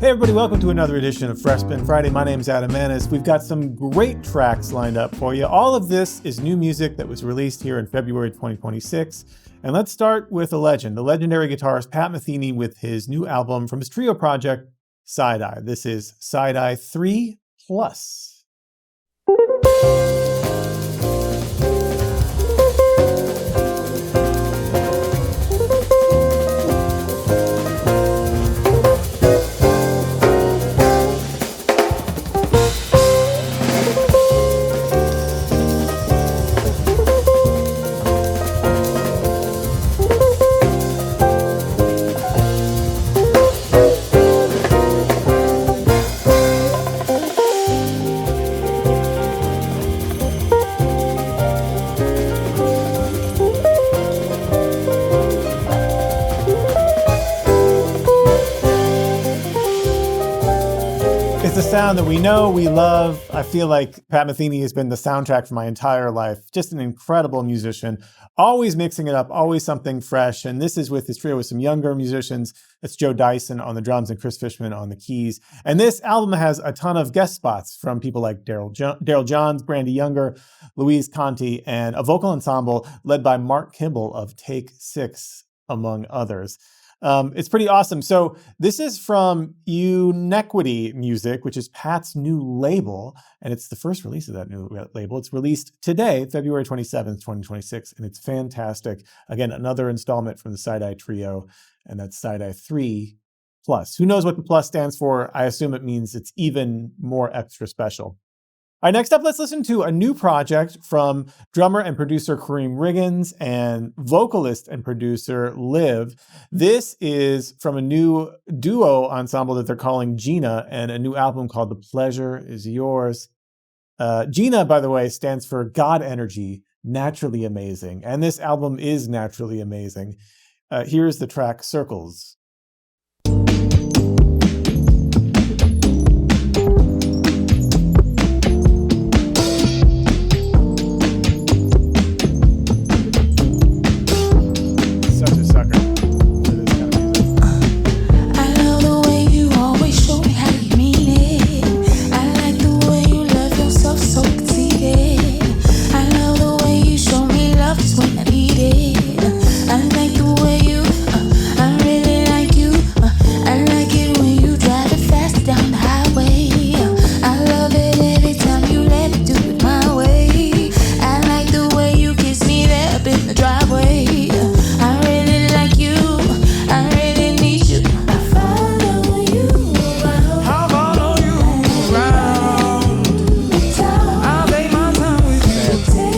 Hey everybody, welcome to another edition of Fresh Spin Friday. My name's Adam Maness. We've got some great tracks lined up for you. All of this is new music that was released here in February 2026. And let's start with a legend, the legendary guitarist Pat Metheny with his new album from his trio project, Side Eye. This is Side Eye 3 Plus. The sound that we know, we love. I feel like Pat Metheny has been the soundtrack for my entire life. Just an incredible musician, always mixing it up, always something fresh. And this is with his trio with some younger musicians. It's Joe Dyson on the drums and Chris Fishman on the keys. And this album has a ton of guest spots from people like Daryl Johns, Brandy Younger, Louise Conti, and a vocal ensemble led by Mark Kimball of Take 6, among others. It's pretty awesome. So this is from Unequity Music, which is Pat's new label, and it's the first release of that new label. It's released today, February 27th, 2026, and it's fantastic. Again, another installment from the Side Eye Trio, and that's Side Eye 3 Plus. Who knows what the plus stands for? I assume it means it's even more extra special. All right, next up, let's listen to a new project from drummer and producer Kareem Riggins and vocalist and producer Liv. This is from a new duo ensemble that they're calling GENA and a new album called The Pleasure Is Yours. GENA, by the way, stands for God Energy, Naturally Amazing. And this album is naturally amazing. Here's the track Circlesz.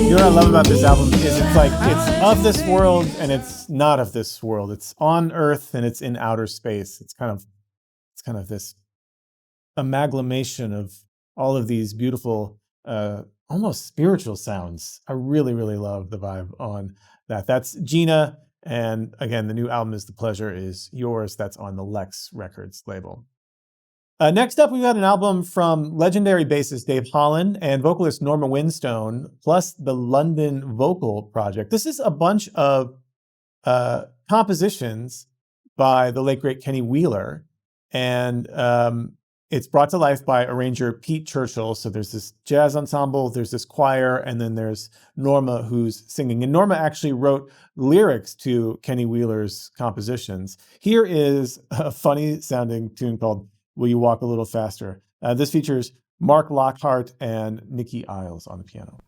What I love about this album is it's of this world and it's not of this world. It's on Earth and it's in outer space. It's kind of this amalgamation of all of these beautiful, almost spiritual sounds. I really, really love the vibe on that. That's GENA, and again, the new album is The Pleasure Is Yours. That's on the Lex Records label. Next up, we've got an album from legendary bassist Dave Holland and vocalist Norma Winstone, plus the London Vocal Project. This is a bunch of compositions by the late, great Kenny Wheeler, and it's brought to life by arranger Pete Churchill. So there's this jazz ensemble, there's this choir, and then there's Norma who's singing. And Norma actually wrote lyrics to Kenny Wheeler's compositions. Here is a funny sounding tune called Will You Walk a Little Faster? This features Mark Lockhart and Nikki Isles on the piano.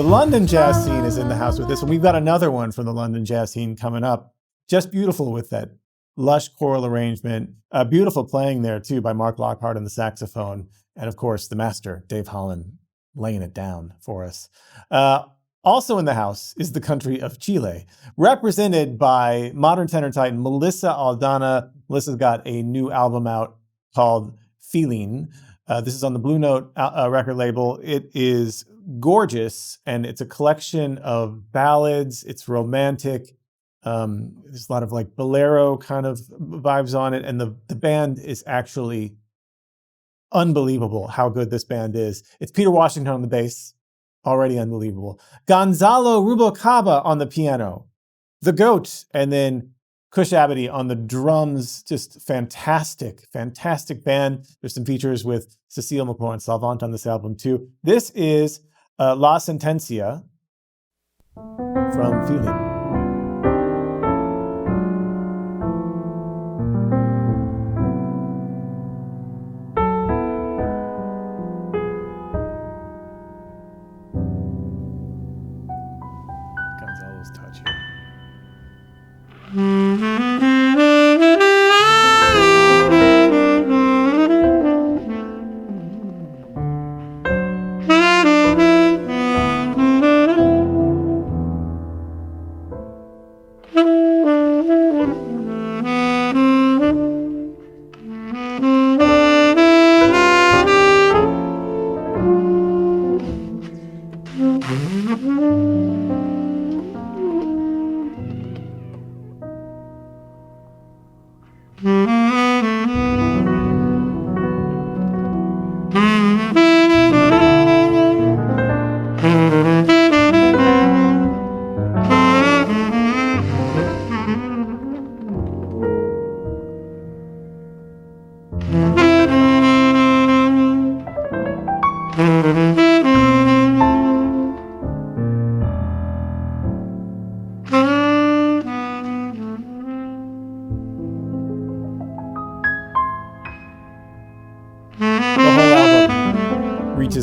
The London jazz scene is in the house with this, and we've got another one from the London jazz scene coming up. Just beautiful with that lush choral arrangement. Beautiful playing there, too, by Mark Lockhart on the saxophone. And, of course, the master, Dave Holland, laying it down for us. Also in the house is the country of Chile, represented by modern tenor titan Melissa Aldana. Melissa's got a new album out called Feeling. This is on the Blue Note record label. It is gorgeous, and it's a collection of ballads. It's romantic. There's a lot of like bolero kind of vibes on it, and the band is actually unbelievable how good this band is. It's Peter Washington on the bass, already unbelievable. Gonzalo Rubalcaba on the piano, the GOAT, and then Cush Abity on the drums. Just fantastic, fantastic band. There's some features with Cecile McCoy and Salvant on this album too. This is La Sentencia from Feeling. Gonzalo's touch here.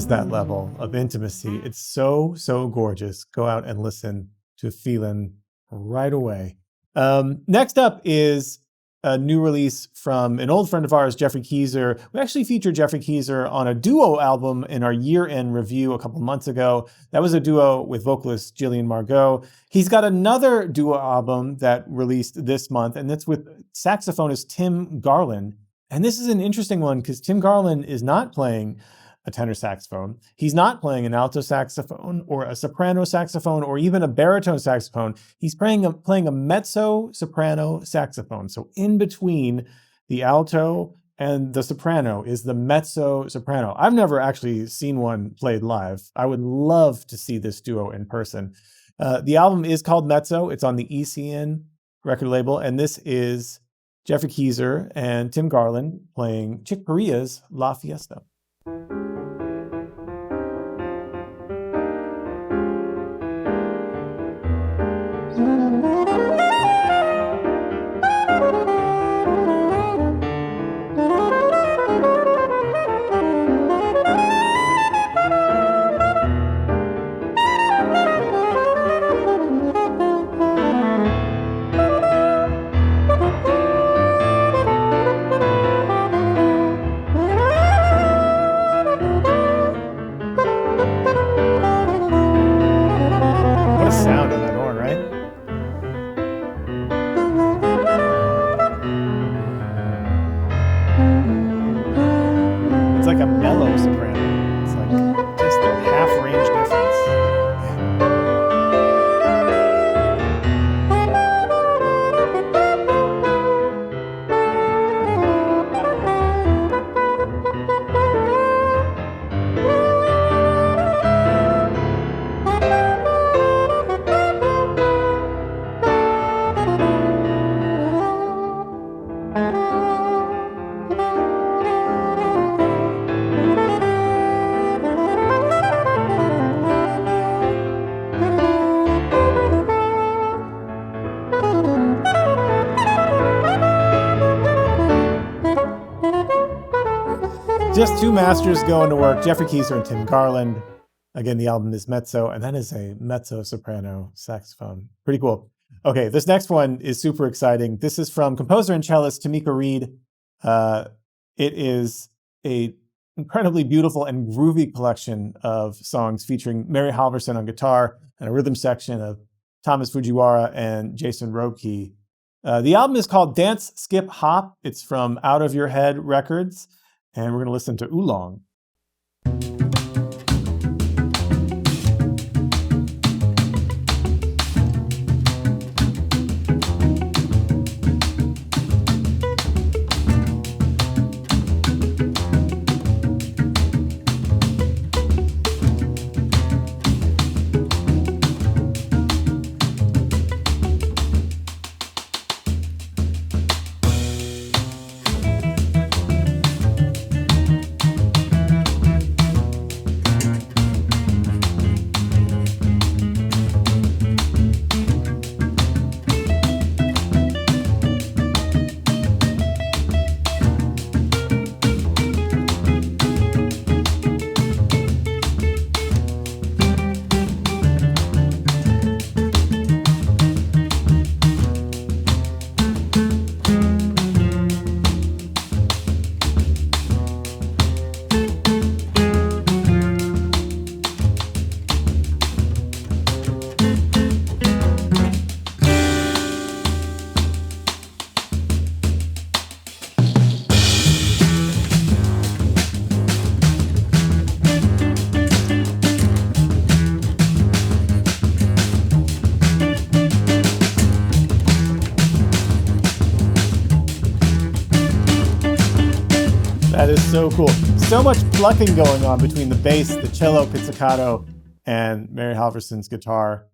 That level of intimacy. It's so gorgeous. Go out and listen to Feelin' right away. Next up is a new release from an old friend of ours, Geoffrey Keezer. We actually featured Geoffrey Keezer on a duo album in our year-end review a couple months ago. That was a duo with vocalist Gillian Margot. He's got another duo album that released this month, and that's with saxophonist Tim Garland. And this is an interesting one because Tim Garland is not playing a tenor saxophone. He's not playing an alto saxophone or a soprano saxophone or even a baritone saxophone. He's playing a mezzo-soprano saxophone. So in between the alto and the soprano is the mezzo-soprano. I've never actually seen one played live. I would love to see this duo in person. The album is called Mezzo. It's on the ECN record label, and this is Geoffrey Keezer and Tim Garland playing Chick Corea's La Fiesta. Just two masters going to work, Geoffrey Keezer and Tim Garland. Again, the album is mezzo, and that is a mezzo-soprano saxophone. Pretty cool. Okay, this next one is super exciting. This is from composer and cellist Tomeka Reid. It is a incredibly beautiful and groovy collection of songs featuring Mary Halverson on guitar and a rhythm section of Thomas Fujiwara and Jason Roebke. The album is called Dance, Skip, Hop. It's from Out of Your Head Records, and we're going to listen to Oolong. That is so cool. So much plucking going on between the bass, the cello pizzicato, and Mary Halverson's guitar.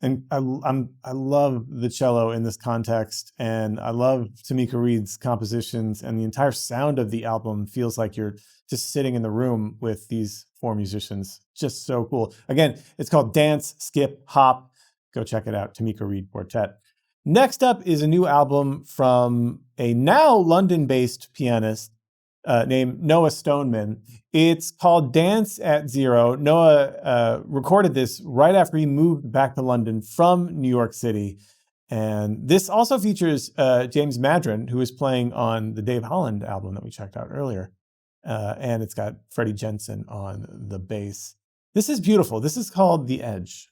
And I love the cello in this context, and I love Tomeka Reid's compositions, and the entire sound of the album feels like you're just sitting in the room with these four musicians. Just so cool. Again, it's called Dance, Skip, Hop. Go check it out, Tomeka Reid Quartet. Next up is a new album from a now London-based pianist named Noah Stoneman. It's called Dance at Zero. Noah recorded this right after he moved back to London from New York City. And this also features James Madron, who is playing on the Dave Holland album that we checked out earlier. And it's got Freddie Jensen on the bass. This is beautiful. This is called The Edge.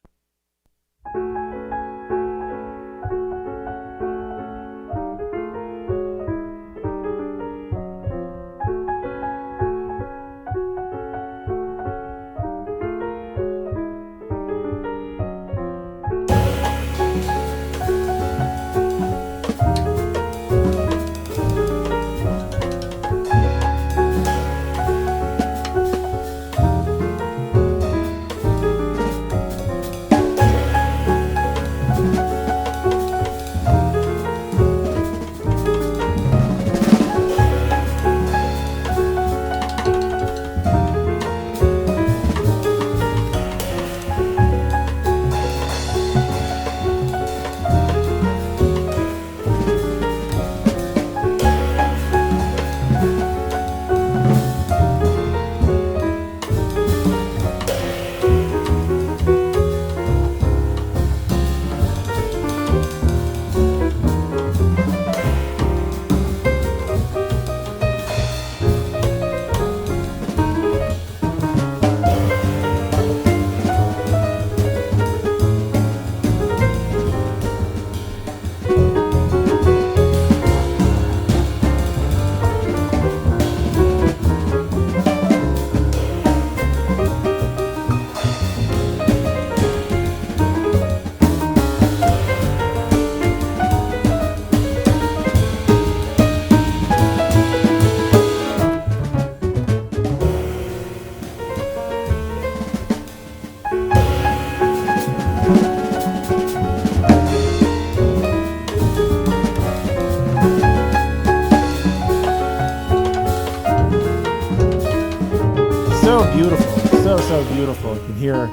So beautiful. You can hear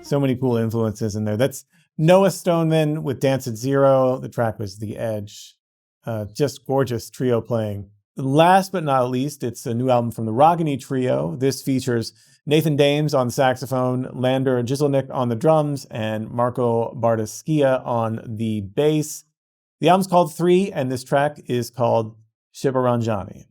so many cool influences in there. That's Noah Stoneman with Dance at Zero. The track was The Edge. Just gorgeous trio playing. Last but not least, it's a new album from the Ragini trio. This features Nathan Dames on saxophone, Lander Gizelnik on the drums, and Marco Bardeskia on the bass. The album's called 3, and this track is called Shivaranjani.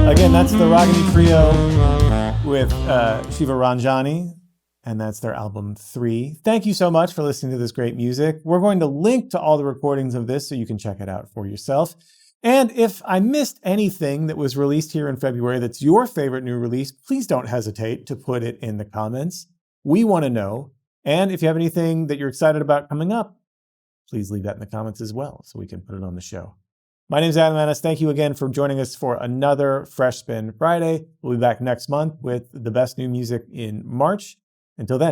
Again, that's the Ragini trio with Shivaranjani, and that's their album 3. Thank you so much for listening to this great music. We're going to link to all the recordings of this so you can check it out for yourself. And if I missed anything that was released here in February that's your favorite new release, please don't hesitate to put it in the comments. We want to know. And if you have anything that you're excited about coming up, please leave that in the comments as well so we can put it on the show. My name is Adam Maness. Thank you again for joining us for another Fresh Spin Friday. We'll be back next month with the best new music in March. Until then.